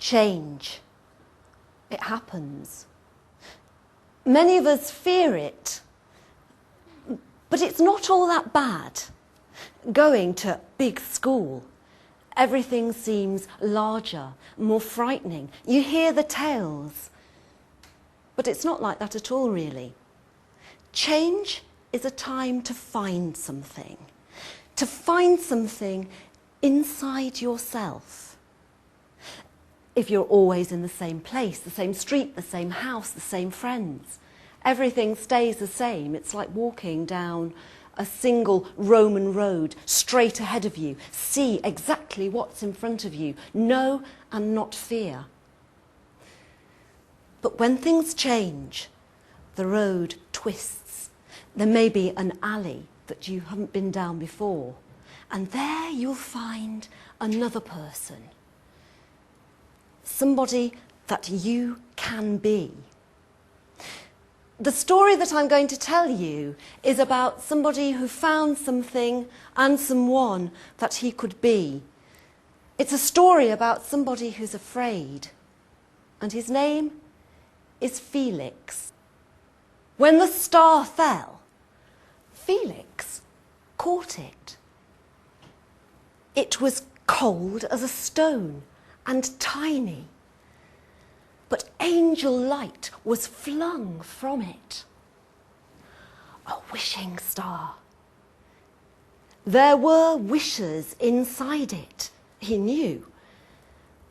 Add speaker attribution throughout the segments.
Speaker 1: Change. It happens. Many of us fear it, but it's not all that bad. Going to big school, everything seems larger, more frightening. You hear the tales, but it's not like that at all, really. Change is a time to find something inside yourself. If you're always in the same place, the same street, the same house, the same friends, everything stays the same. It's like walking down a single Roman road straight ahead of you. See exactly what's in front of you. Know and not fear. But when things change, the road twists. There may be an alley that you haven't been down before, and there you'll find another person. Somebody that you can be. The story that I'm going to tell you is about somebody who found something and someone that he could be. It's a story about somebody who's afraid, and his name is Felix. When the star fell, Felix caught it. It was cold as a stone and tiny, but angel light was flung from it. A wishing star. There were wishes inside it, he knew.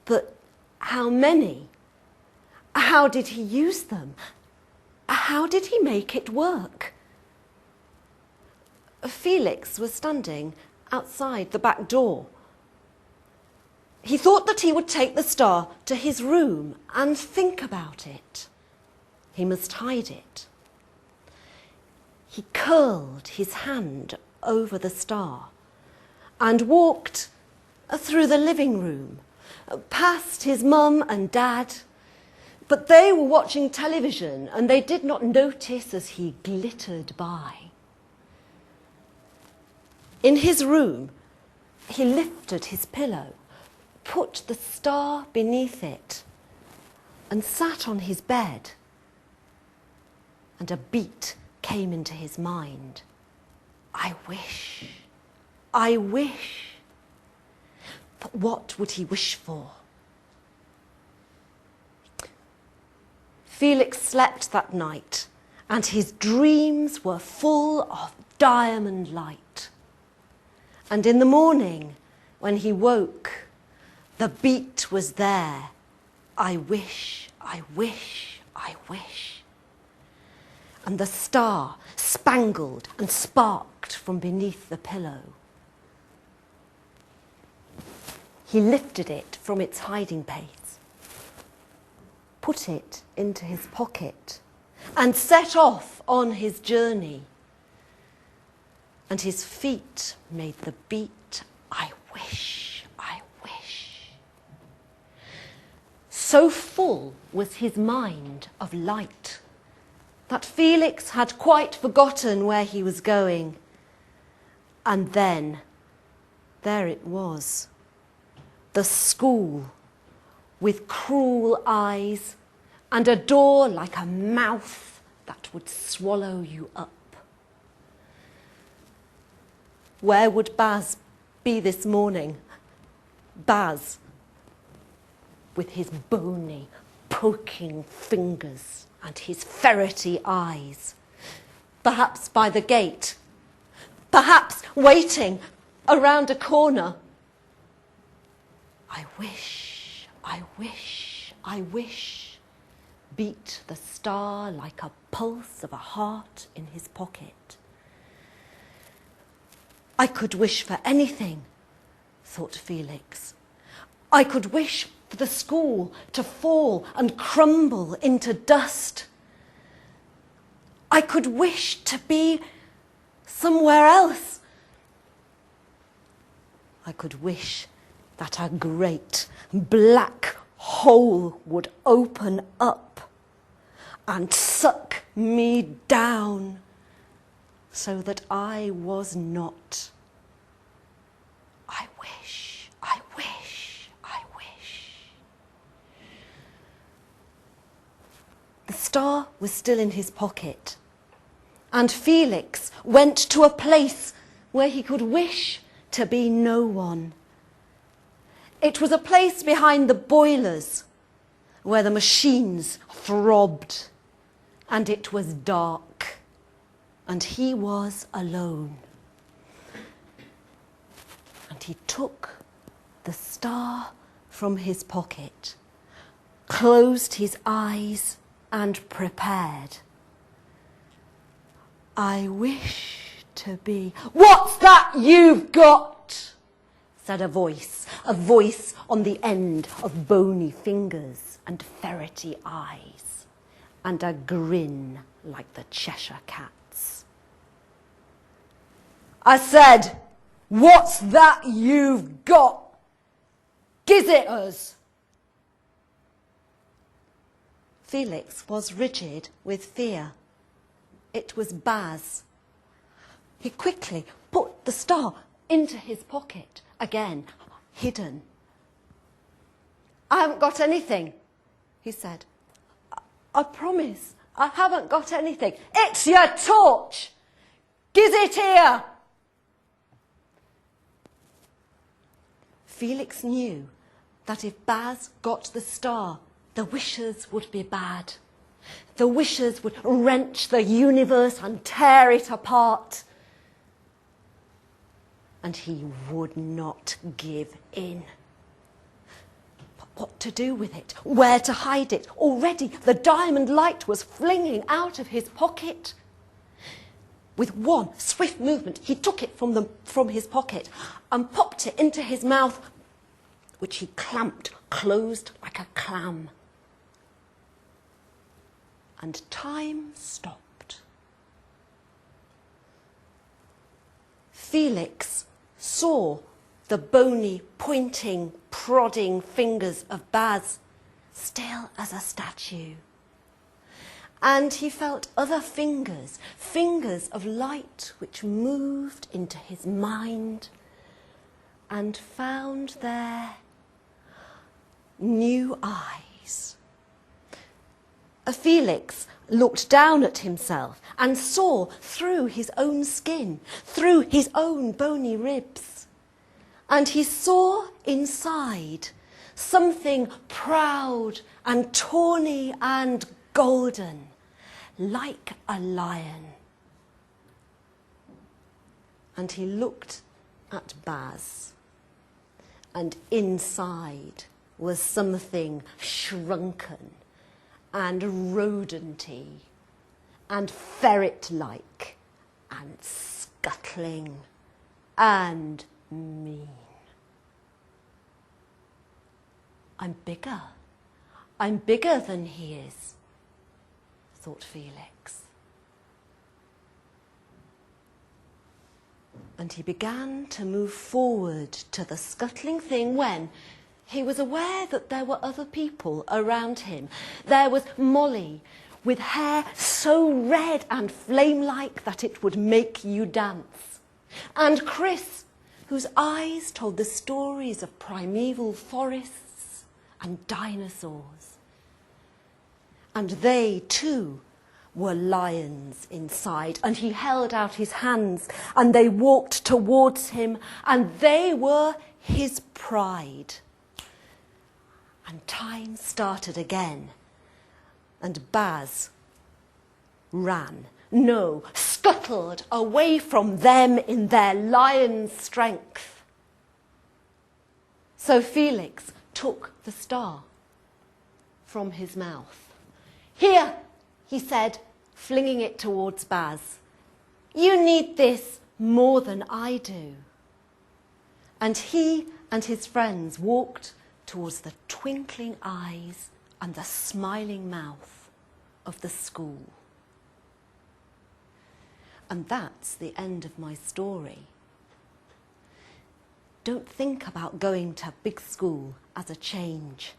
Speaker 1: But how many? How did he use them? How did he make it work? Felix was standing outside the back door. He thought that he would take the star to his room and think about it. He must hide it. He curled his hand over the star and walked through the living room, past his mum and dad, but they were watching television and they did not notice as he glittered by. In his room, he lifted his pillow, put the star beneath it, and sat on his bed. And a beat came into his mind. I wish. But what would he wish for? Felix slept that night, and his dreams were full of diamond light. And in the morning, when he woke, the beat was there. I wish. And the star spangled and sparked from beneath the pillow. He lifted it from its hiding place, put it into his pocket, and set off on his journey. And his feet made the beat, I wish. So full was his mind of light that Felix had quite forgotten where he was going. And then, there it was, the school, with cruel eyes and a door like a mouth that would swallow you up. Where would Baz be this morning? Baz, with his bony, poking fingers and his ferrety eyes. Perhaps by the gate. Perhaps waiting around a corner. I wish, beat the star like a pulse of a heart in his pocket. I could wish for anything, thought Felix. I could wish for the school to fall and crumble into dust. I could wish to be somewhere else. I could wish that a great black hole would open up and suck me down so that I was not. I wish. star was still in his pocket, and Felix went to a place where he could wish to be no one. It was a place behind the boilers where the machines throbbed, and it was dark, and he was alone. And he took the star from his pocket, closed his eyes and prepared. I wish to be... What's that you've got? Said a voice on the end of bony fingers and ferrety eyes, and a grin like the Cheshire Cat's. I said, what's that you've got? Giz it us. Felix was rigid with fear. It was Baz. He quickly put the star into his pocket, again, hidden. I haven't got anything, he said. I promise, I haven't got anything. It's your torch. Giz it here. Felix knew that if Baz got the star, the wishes would be bad. The wishes would wrench the universe and tear it apart. And he would not give in. But what to do with it? Where to hide it? Already the diamond light was flinging out of his pocket. With one swift movement, he took it from his pocket and popped it into his mouth, which he clamped closed like a clam. And time stopped. Felix saw the bony, pointing, prodding fingers of Baz, still as a statue. And he felt other fingers, fingers of light which moved into his mind and found there new eyes. Felix looked down at himself and saw through his own skin, through his own bony ribs. And he saw inside something proud and tawny and golden, like a lion. And he looked at Baz, and inside was something shrunken and rodenty and ferret-like and scuttling and mean. I'm bigger than he is, thought Felix. And he began to move forward to the scuttling thing when he was aware that there were other people around him. There was Molly, with hair so red and flame-like that it would make you dance. And Chris, whose eyes told the stories of primeval forests and dinosaurs. And they, too, were lions inside. And he held out his hands, and they walked towards him, and they were his pride. And time started again, and Baz ran, no, scuttled away from them in their lion's strength. So Felix took the star from his mouth. Here, he said, flinging it towards Baz. You need this more than I do. And he and his friends walked towards the twinkling eyes and the smiling mouth of the school. And that's the end of my story. Don't think about going to big school as a change.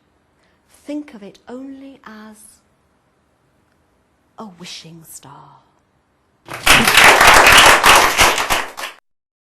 Speaker 1: Think of it only as a wishing star.